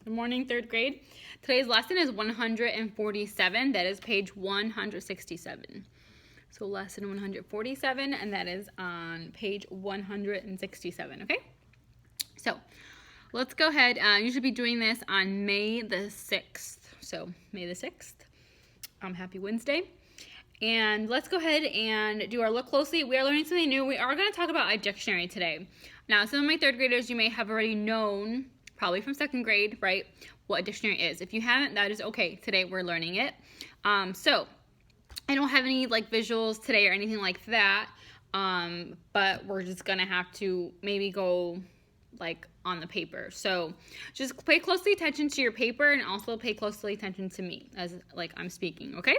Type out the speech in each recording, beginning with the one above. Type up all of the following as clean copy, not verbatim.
Good morning, third grade. Today's lesson is 147. That is page 167. So lesson 147, and that is on page 167, okay? So let's go ahead. You should be doing this on May the 6th. So May the 6th. Happy Wednesday. And let's go ahead and do our look closely. We are learning something new. We are going to talk about a dictionary today. Now, some of my third graders, you may have already known, probably from second grade, right, what a dictionary is. If you haven't, that is okay. Today we're learning it. So I don't have any like visuals today or anything like that, but we're just going to have to maybe go like on the paper. So just pay closely attention to your paper and also pay closely attention to me as like I'm speaking, okay?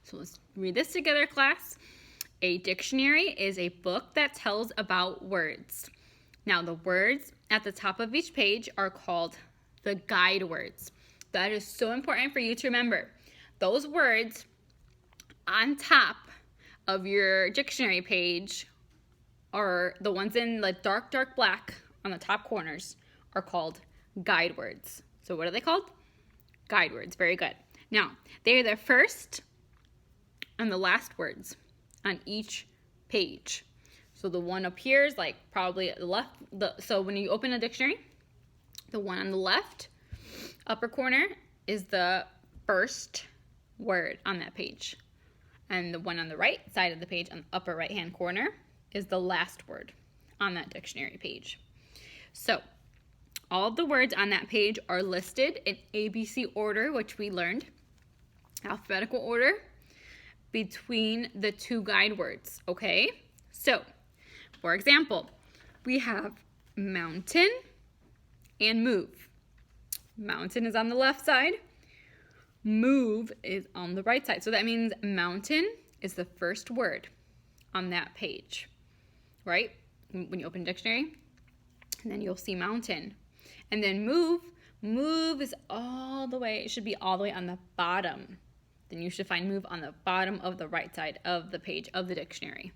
So let's read this together, class. A dictionary is a book that tells about words. Now the words at the top of each page are called the guide words. That is so important for you to remember. Those words on top of your dictionary page are the ones in the dark black on the top corners are called guide words. So what are they called? Guide words. Very good. Now, they are the first and the last words on each page. So the one up here is like probably at the left. So when you open a dictionary, the one on the left upper corner is the first word on that page. And the one on the right side of the page on the upper right hand corner is the last word on that dictionary page. So all of the words on that page are listed in ABC order, which we learned, alphabetical order, between the two guide words, okay? So, for example, we have mountain and move. Mountain is on the left side, move is on the right side. So that means mountain is the first word on that page, right? When you open a dictionary, and then you'll see mountain. And then move is all the way, it should be all the way on the bottom. Then you should find move on the bottom of the right side of the page of the dictionary.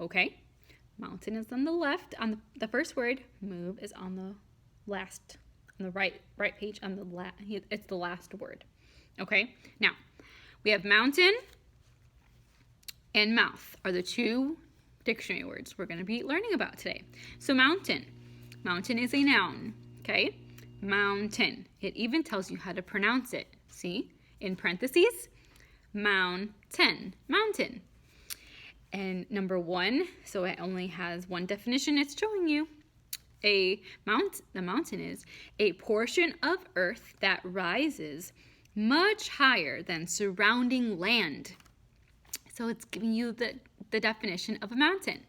Okay? Mountain is on the left, on the first word. Move is on the last, on the right page, on the it's the last word. Okay? Now, we have mountain and mouth are the two dictionary words we're going to be learning about today. So mountain. Mountain is a noun, okay? Mountain. It even tells you how to pronounce it. See? In parentheses, mountain. Mountain. And number one, so it only has one definition it's showing you. The mountain is a portion of earth that rises much higher than surrounding land. So it's giving you the definition of a mountain.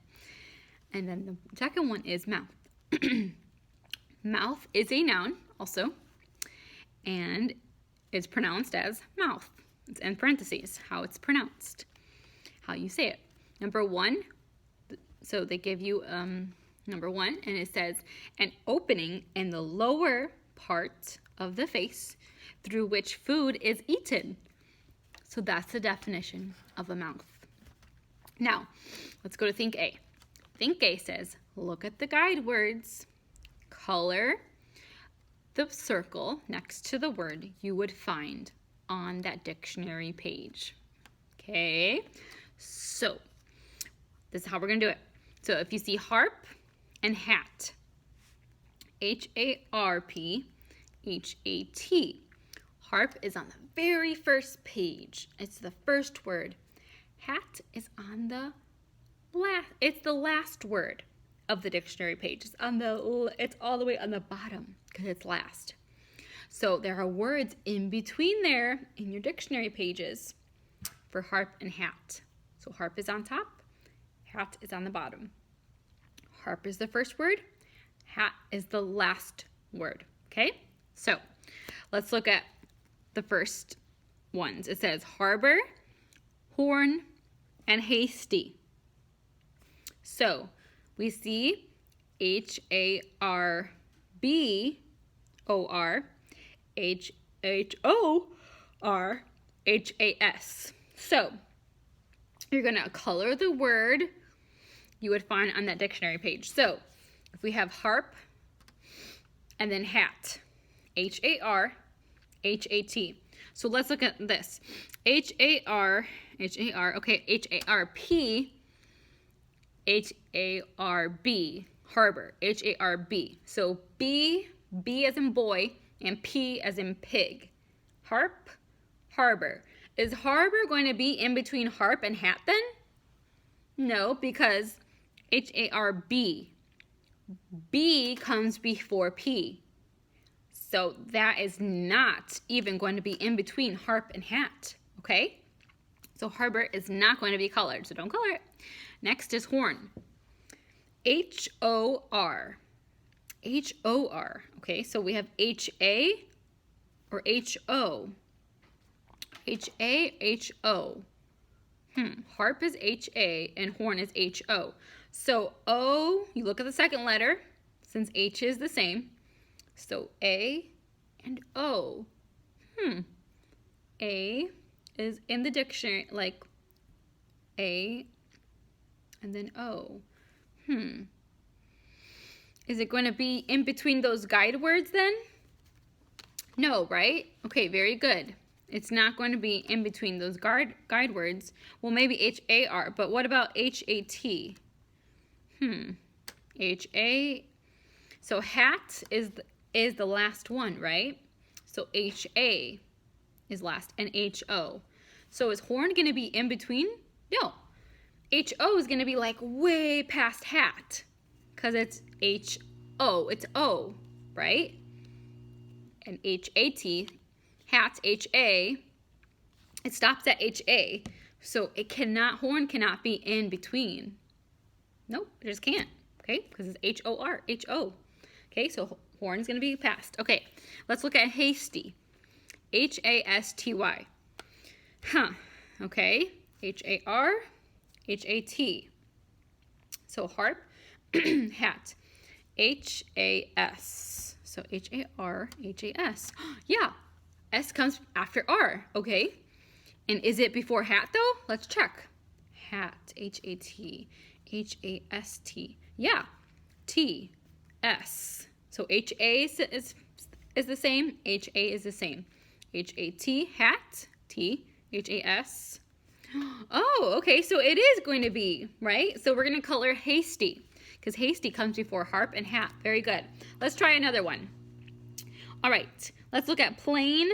And then the second one is mouth. Mouth is a noun also, and it's pronounced as mouth. It's in parentheses, how it's pronounced, how you say it. Number one, so they give you number one, and it says an opening in the lower part of the face through which food is eaten. So that's the definition of a mouth. Now, let's go to Think A. Think A says, look at the guide words, color the circle next to the word you would find on that dictionary page. Okay, so this is how we're going to do it. So if you see harp and hat, H-A-R-P, H-A-T. Harp is on the very first page. It's the first word. Hat is on the it's the last word of the dictionary page. It's all the way on the bottom because it's last. So there are words in between there in your dictionary pages for harp and hat. So harp is on top, hat is on the bottom. Harp is the first word, hat is the last word. Okay? So let's look at the first ones. It says harbor, horn, and hasty. So we see H-A-R-B-O-R, H-H-O-R-H-A-S. So you're going to color the word you would find on that dictionary page. So if we have harp and then hat, H-A-R, H-A-T. So let's look at this. H-A-R, okay, H-A-R-P, H-A-R-B, harbor, H-A-R-B. So B as in boy, and P as in pig. Harp, harbor. Is harbor going to be in between harp and hat then? No, because H-A-R-B. B comes before P. So that is not even going to be in between harp and hat, okay? So harbor is not going to be colored, so don't color it. Next is horn. H-O-R. H-O-R, okay? So we have H-A or H-O. H-A, H-O. Harp is H-A and horn is H-O. So O, you look at the second letter, since H is the same. So A and O. A is in the dictionary, like A and then O. Is it going to be in between those guide words then? No, right? Okay, very good. It's not going to be in between those guide words. Well, maybe H-A-R, but what about H-A-T? H-A. So hat is the last one, right? So H-A is last, and H-O. So is horn going to be in between? No. H-O is going to be like way past hat, because it's H-O. It's O, right? And H-A-T, hat, H-A, it stops at H-A. So horn cannot be in between. Nope, it just can't, okay? Because it's H-O-R, H-O. Okay, so horn is going to be past. Okay, let's look at hasty. H-A-S-T-Y. Okay, H-A-R, H-A-T. So harp, hat. H-A-S. So H-A-R, H-A-S. Yeah, S comes after R, okay? And is it before hat though? Let's check. Hat, H-A-T, H-A-S-T. Yeah, T, S. So H-A is the same, H-A is the same. H-A-T, hat, T, H-A-S. Oh, okay, so it is going to be, right? So we're going to color hasty, because hasty comes before harp and hat. Very good. Let's try another one. All right, let's look at plain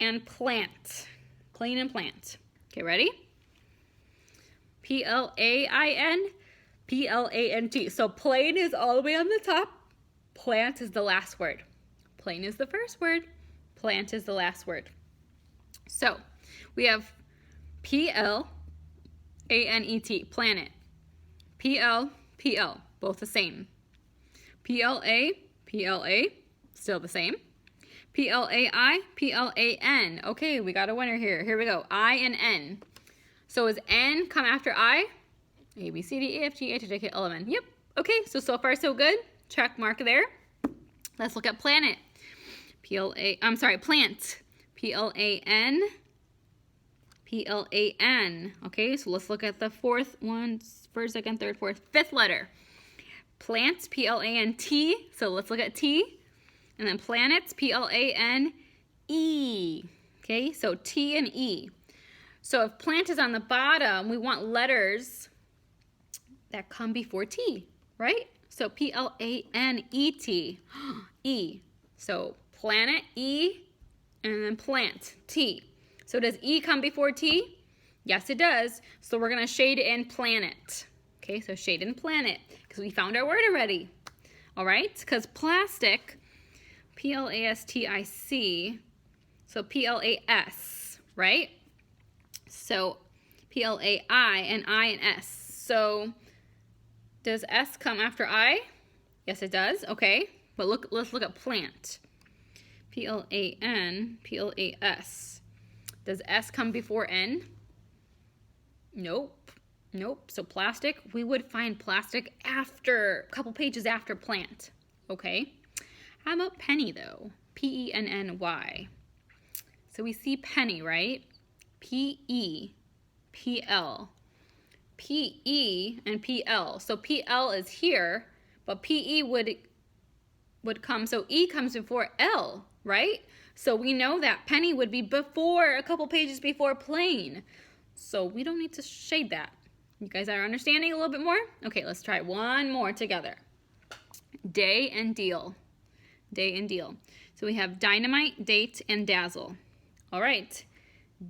and plant. Plain and plant. Okay, ready? P-L-A-I-N, P-L-A-N-T. So plain is all the way on the top. Plant is the last word. Plain is the first word. Plant is the last word. So we have P-L-A-N-E-T, planet. P-L, P-L, both the same. P-L-A, P-L-A, still the same. P-L-A-I, P-L-A-N. Okay, we got a winner here. Here we go. I and N. So is N come after I? A, B, C, D, E, F, G, H, I, J, K, L, M, N. Yep. Okay, so far so good. Check mark there. Let's look at planet. Plant. P-L-A-N. P-L-A-N. Okay, so let's look at the first, second, third, fourth, fifth letter. Plant, P-L-A-N-T. So let's look at T. And then planets, P-L-A-N-E. Okay, so T and E. So if plant is on the bottom, we want letters that come before T, right? So P-L-A-N-E-T. E. So planet, E, and then plant, T. So does E come before T? Yes, it does. So we're going to shade in planet. Okay, so shade in planet, because we found our word already. All right, because plastic, P-L-A-S-T-I-C, so P-L-A-S, right? So P-L-A-I and I and S. So does S come after I? Yes, it does. Okay, but let's look at plant. P-L-A-N, P-L-A-S. Does S come before N? Nope. Nope. So plastic, we would find plastic after, a couple pages after plant. Okay. How about penny though? P-E-N-N-Y. So we see penny, right? P-E, P-L. P-E and P-L. So P-L is here, but P-E would come, so E comes before L. right? So we know that penny would be before, a couple pages before plain. So we don't need to shade that. You guys are understanding a little bit more? Okay, let's try one more together. Day and deal. Day and deal. So we have dynamite, date, and dazzle. All right.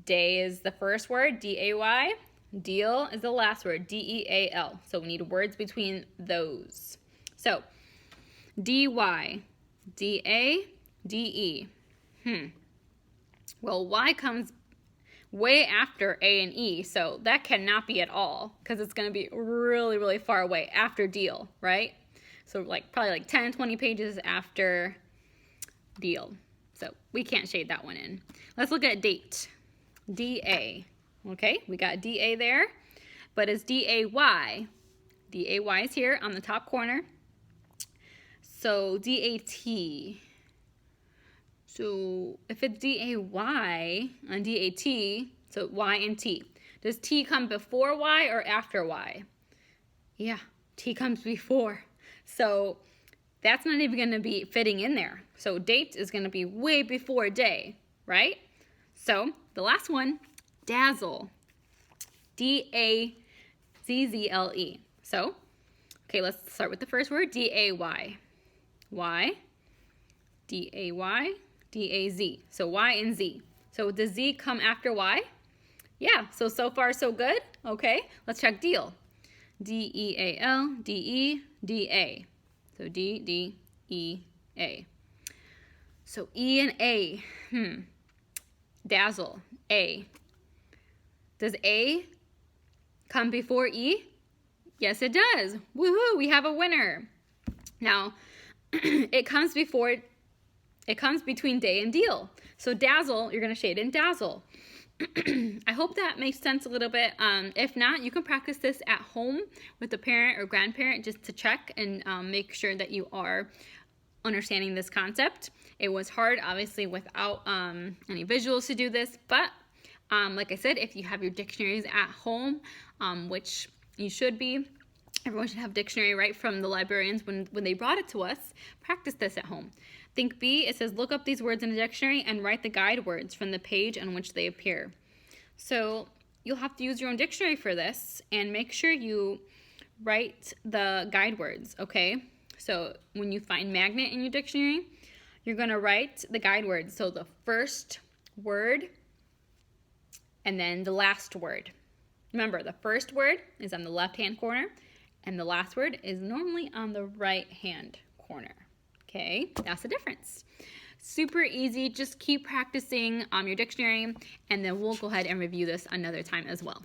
Day is the first word, D-A-Y. Deal is the last word, D-E-A-L. So we need words between those. So D-Y, D-A, D-E. Well, Y comes way after A and E, so that cannot be at all because it's going to be really, really far away after deal, right? So probably like 10, 20 pages after deal. So we can't shade that one in. Let's look at date. D-A. Okay, we got D-A there, but it's D-A-Y. D-A-Y is here on the top corner. So D-A-T. So if it's D-A-Y on D-A-T, so Y and T. Does T come before Y or after Y? Yeah, T comes before. So that's not even going to be fitting in there. So date is going to be way before day, right? So the last one, dazzle. D-A-Z-Z-L-E. So, okay, let's start with the first word, D-A-Y. Y, D-A-Y, D-A-Z. So Y and Z. So does Z come after Y? Yeah, so far so good. Okay, let's check deal. D-E-A-L, D-E, D-A. So D-D-E-A. So E and A. Dazzle, A. Does A come before E? Yes, it does. Woohoo, we have a winner. Now, it comes between day and deal. So dazzle, you're going to shade in dazzle. I hope that makes sense a little bit. If not, you can practice this at home with a parent or grandparent just to check and make sure that you are understanding this concept. It was hard, obviously, without any visuals to do this, but like I said, if you have your dictionaries at home, which you should be, everyone should have a dictionary right from the librarians when they brought it to us. Practice this at home. Think B, it says look up these words in a dictionary and write the guide words from the page on which they appear. So you'll have to use your own dictionary for this and make sure you write the guide words, okay? So when you find magnet in your dictionary, you're going to write the guide words. So the first word and then the last word. Remember, the first word is on the left-hand corner and the last word is normally on the right-hand corner. Okay, that's the difference. Super easy. Just keep practicing your dictionary and then we'll go ahead and review this another time as well.